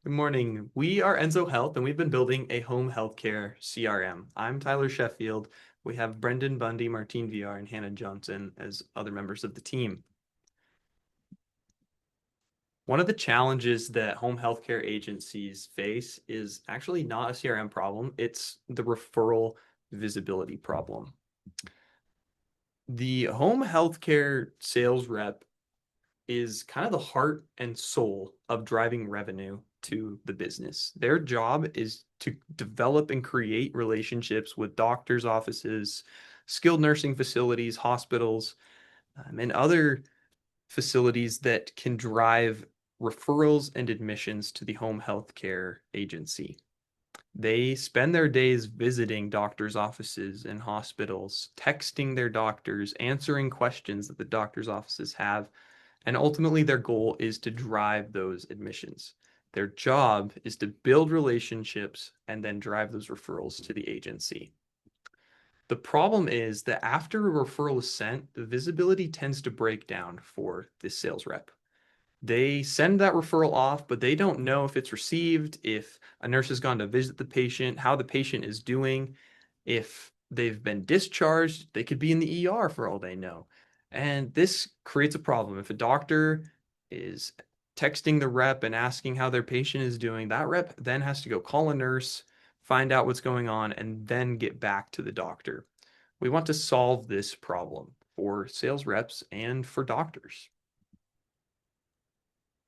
Good morning. We are Enzo Health, and we've been building a home healthcare CRM. I'm Tyler Sheffield. We have Brendan Bundy, Martine VR, and Hannah Johnson as other members of the team. One of the challenges that home healthcare agencies face is actually not a CRM problem, it's the referral visibility problem. The home healthcare sales rep is kind of the heart and soul of driving revenue to the business. Their job is to develop and create relationships with doctors' offices, skilled nursing facilities, hospitals, and other facilities that can drive referrals and admissions to the home health care agency. They spend their days visiting doctors' offices and hospitals, texting their doctors, answering questions that the doctors' offices have, and ultimately, their goal is to drive those admissions. Their job is to build relationships and then drive those referrals to the agency. The problem is that after a referral is sent, the visibility tends to break down for this sales rep. They send that referral off, but they don't know if it's received, if a nurse has gone to visit the patient, how the patient is doing, if they've been discharged. They could be in the ER for all they know. And this creates a problem. If a doctor is texting the rep and asking how their patient is doing, that rep then has to go call a nurse, find out what's going on, and then get back to the doctor. We want to solve this problem for sales reps and for doctors.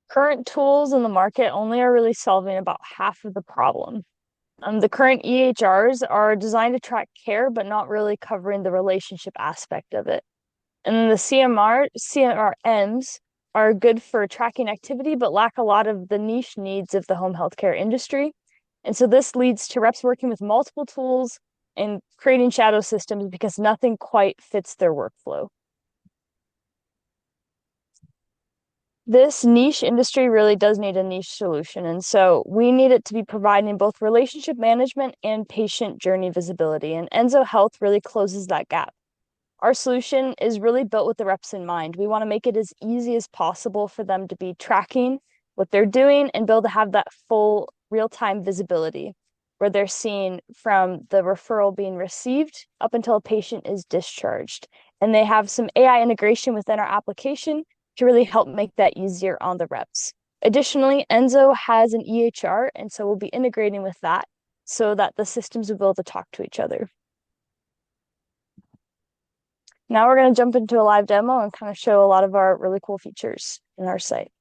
Current tools in the market only are really solving about half of the problem. The current EHRs are designed to track care, but not really covering the relationship aspect of it. And then the CRMs are good for tracking activity, but lack a lot of the niche needs of the home healthcare industry. And so this leads to reps working with multiple tools and creating shadow systems because nothing quite fits their workflow. This niche industry really does need a niche solution. And so we need it to be providing both relationship management and patient journey visibility. And Enzo Health really closes that gap. Our solution is really built with the reps in mind. We want to make it as easy as possible for them to be tracking what they're doing and be able to have that full real-time visibility where they're seeing from the referral being received up until a patient is discharged. And they have some AI integration within our application to really help make that easier on the reps. Additionally, Enzo has an EHR, and so we'll be integrating with that so that the systems will be able to talk to each other. Now we're going to jump into a live demo and kind of show a lot of our really cool features in our site.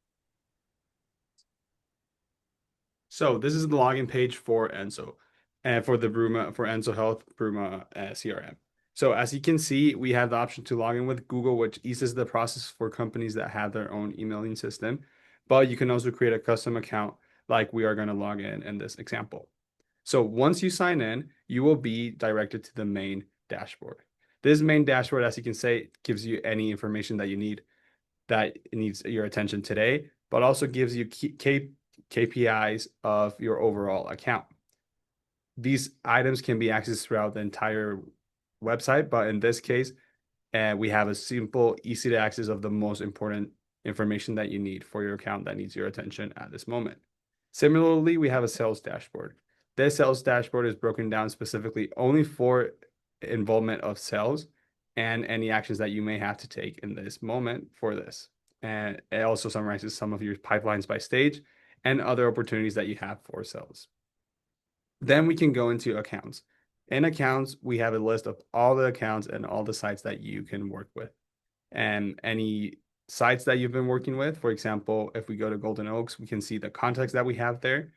So this is the login page for Enzo and for the Bruma for Enzo Health Bruma CRM. So as you can see, we have the option to log in with Google, which eases the process for companies that have their own emailing system. But you can also create a custom account like we are going to log in this example. So once you sign in, you will be directed to the main dashboard. This main dashboard, as you can say, gives you any information that you need that needs your attention today, but also gives you KPIs of your overall account. These items can be accessed throughout the entire website, but in this case, we have a simple, easy to access of the most important information that you need for your account that needs your attention at this moment. Similarly, we have a sales dashboard. This sales dashboard is broken down specifically only for involvement of sales and any actions that you may have to take in this moment for this. And it also summarizes some of your pipelines by stage and other opportunities that you have for sales. Then we can go into accounts. In accounts, we have a list of all the accounts and all the sites that you can work with. And any sites that you've been working with, for example, if we go to Golden Oaks, we can see the contacts that we have there.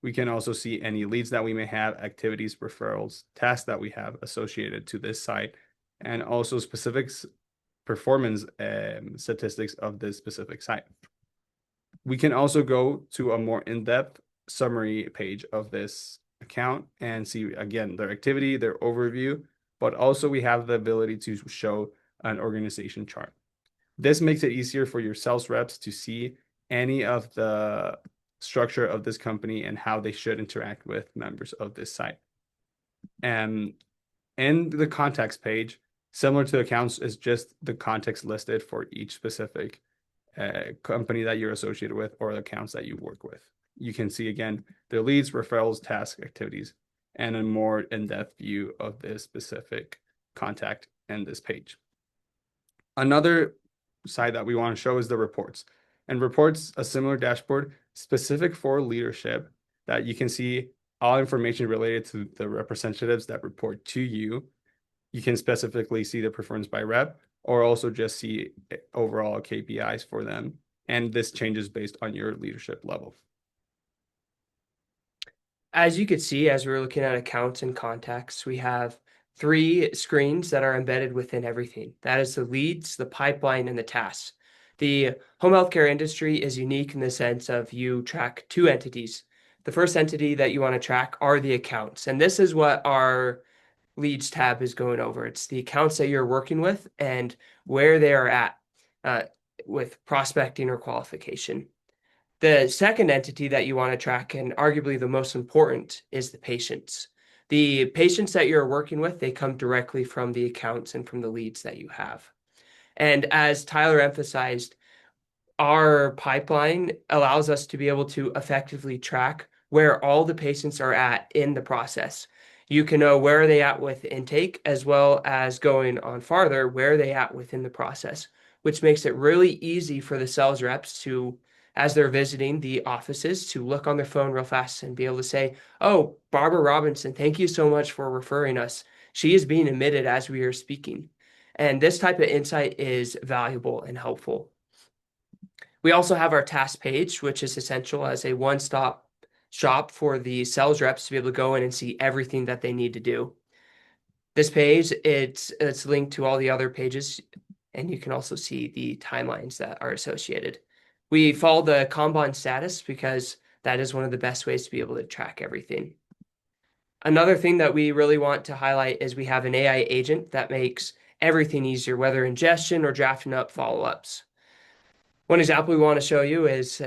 We can also see any leads that we may have, activities, referrals, tasks that we have associated to this site, and also specific performance statistics of this specific site. We can also go to a more in-depth summary page of this account and see, again, their activity, their overview, but also we have the ability to show an organization chart. This makes it easier for your sales reps to see any of the structure of this company and how they should interact with members of this site. And in the contacts page, similar to accounts, is just the context listed for each specific company that you're associated with or the accounts that you work with. you can see again their leads, referrals, tasks, activities, and a more in-depth view of this specific contact in this page. Another side that we want to show is the reports. And reports, a similar dashboard specific for leadership that you can see all information related to the representatives that report to you. You can specifically see the performance by rep or also just see overall KPIs for them. And this changes based on your leadership level. As you could see, as we were looking at accounts and contacts, we have 3 screens that are embedded within everything. That is the leads, the pipeline, and the tasks. The home healthcare industry is unique in the sense of you track 2 entities. The first entity that you want to track are the accounts, and this is what our leads tab is going over. It's the accounts that you're working with and where they are at with prospecting or qualification. The second entity that you want to track, and arguably the most important, is the patients. The patients that you're working with, they come directly from the accounts and from the leads that you have. And as Tyler emphasized, our pipeline allows us to be able to effectively track where all the patients are at in the process. You can know where are they at with intake, as well as going on farther, where are they at within the process, which makes it really easy for the sales reps to, as they're visiting the offices, to look on their phone real fast and be able to say, oh, Barbara Robinson, thank you so much for referring us. She is being admitted as we are speaking. And this type of insight is valuable and helpful. We also have our task page, which is essential as a one-stop shop for the sales reps to be able to go in and see everything that they need to do. This page, it's linked to all the other pages, and you can also see the timelines that are associated. We follow the Kanban status because that is one of the best ways to be able to track everything. Another thing that we really want to highlight is we have an AI agent that makes everything easier, whether ingestion or drafting up follow-ups. One example we want to show you is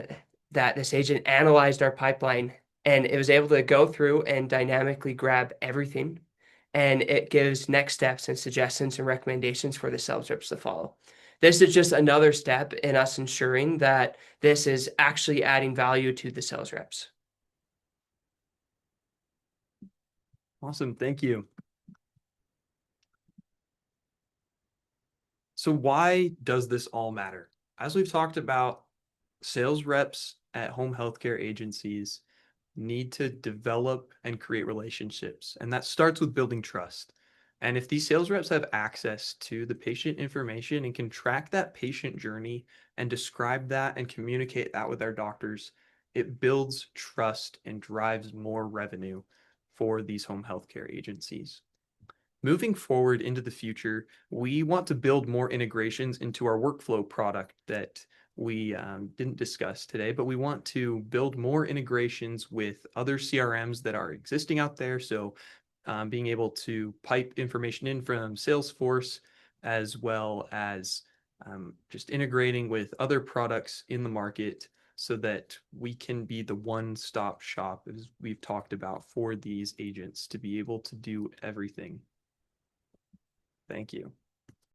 that this agent analyzed our pipeline and it was able to go through and dynamically grab everything. And it gives next steps and suggestions and recommendations for the sales reps to follow. This is just another step in us ensuring that this is actually adding value to the sales reps. Awesome. Thank you. So why does this all matter? As we've talked about, sales reps at home healthcare agencies need to develop and create relationships. And that starts with building trust. And if these sales reps have access to the patient information and can track that patient journey and describe that and communicate that with their doctors, it builds trust and drives more revenue for these home healthcare agencies. Moving forward into the future, we want to build more integrations into our workflow product that we didn't discuss today, but we want to build more integrations with other CRMs that are existing out there. So being able to pipe information in from Salesforce, as well as just integrating with other products in the market so that we can be the one-stop shop, as we've talked about, for these agents to be able to do everything. Thank you.